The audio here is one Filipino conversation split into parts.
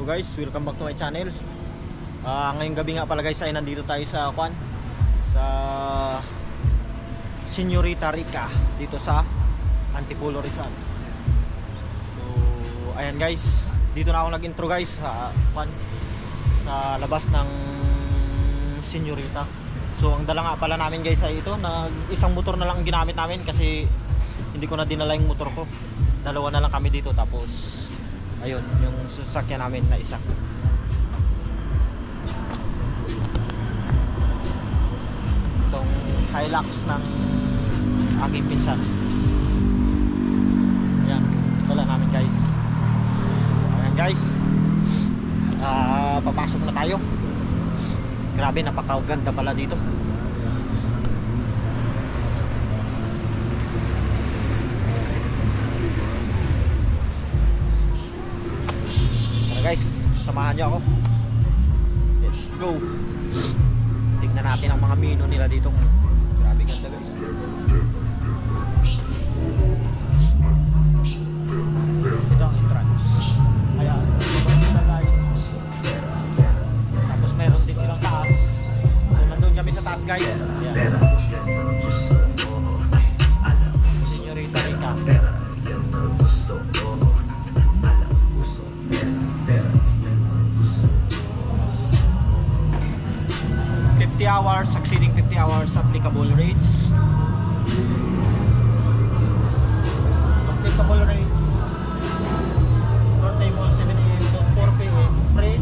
guys, welcome back to my channel. Ngayong gabi nga pala guys ay nandito tayo sa Señorita Rica dito sa Antipolo, Rizal. So ayan guys, dito na ako nag-intro guys sa labas ng Señorita. So ang dala nga pala namin guys ay ito, isang motor na lang ang ginamit namin kasi hindi ko na dinala yung motor ko. Dalawa na lang kami dito, tapos ayun yung sasakyan namin na isa. Itong Hilux ng aking pinsan. Ayan, dala namin guys. Ayan guys, papasok na tayo. Grabe, napakaganda pala dito. Guys, samahan nyo ako. Let's go. Tignan natin ang mga menu nila dito. Grabe ganda guys. Ito ang entrance. Ayan, tapos meron din silang taas. So nandun kami sa taas guys. Ayan, Señorita Rica. 50 hours, exceeding 50 hours applicable rates. Applicable rates for table 7 AM to 4 PM. Free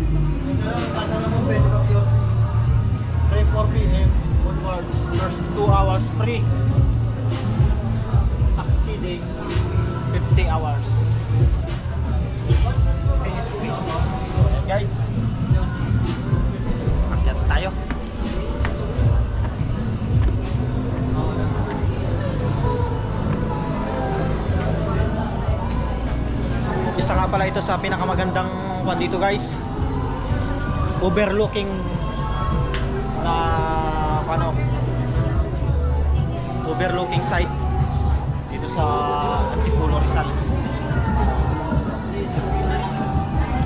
4 PM onwards. First 2 hours free. Exceeding 50 hours. Okay, it's free. Ayan guys, akyat tayo. Isa nga pala ito sa pinakamagandang kwan dito guys, overlooking na overlooking site dito sa Antipolo, Rizal.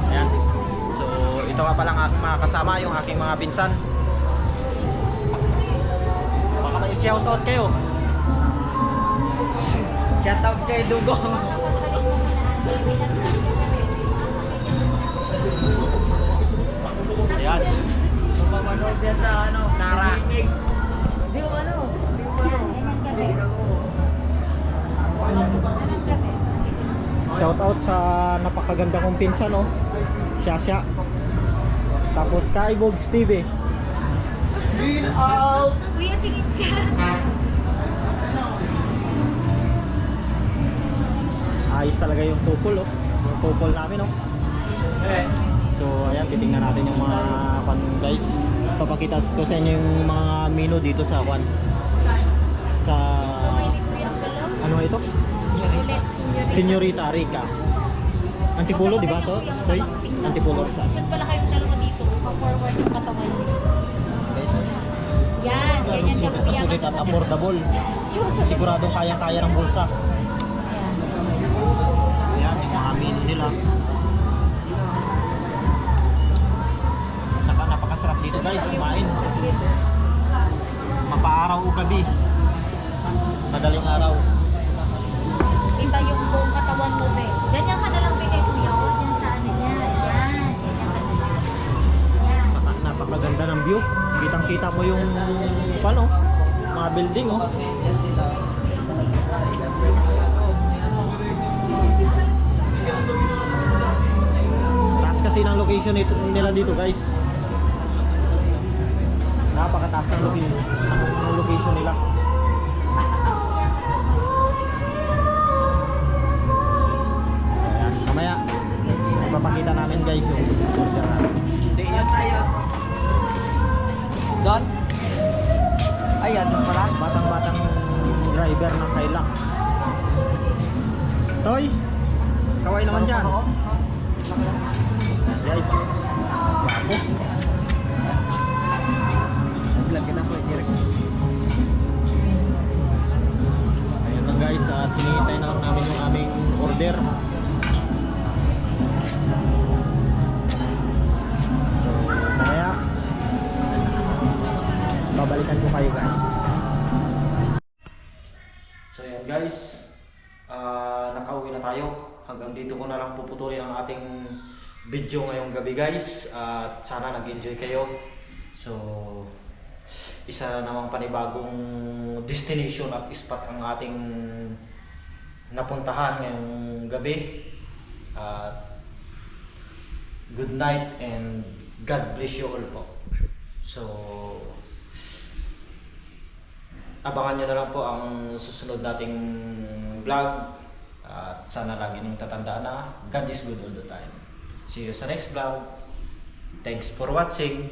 Ayan. So ito nga pala ang aking mga kasama, yung aking mga pinsan. Baka may shoutout kayo. Shoutout kay Dugong. Ayan. Pamanood yan sa Nara. Hindi ko Shout out sa napakaganda kong pinsan, no? Shasha. Tapos kay Bogs TV. Deal out. Kuya, tingin ka. Ayos talaga yung couple, oh. Yung couple namin, oh. So ayan, titingnan natin yung mga guys. Papakita ko sa inyo yung mga menu dito sa sa ano ito? Señorita Rica Antipolo, di ba to? Toy? Antipolo sa. Isod pala kayong dalawa dito. Pa-forward yung katawan. Yan, ganyan ka kuya. Sulit at affordable. Siguradong kayang-kaya ng bulsa. Ayan, yung mga menu nila. Saka napakasarap dito guys, kumain. Mapaaraw o gabi. Madaling araw. Kita yung buong katawan mo, be. Ganyan ka na lang, be, kay kuya. O, dyan sa ano niya. Yan, ganyan ka na lang. Yan. Saka napakaganda ng view. Kitang-kita mo yung mga building, oh. Taas kasi ng location nila dito guys. Napakataas ng location nila. So ayan, mamaya ipapakita namin guys yung order namin. Tingnan tayo. Don? Ayan, doon pala. Batang-batang driver ng Hilux. Toy, kaway naman dyan. Guys, wapo. Vlog na po, direct. Ayun lang guys, at hinihintay na lang namin yung aming order. So yan guys, nakauwi na tayo. Hanggang dito ko na lang puputulin ang ating video ngayong gabi guys. At sana nag-enjoy kayo. So, isa na namang panibagong destination at spot ang ating napuntahan ngayong gabi. Good night and God bless you all po. So, abangan nyo na lang po ang susunod nating vlog. At sana lagi niyong tatandaan na God is good all the time. See you sa next vlog. Thanks for watching.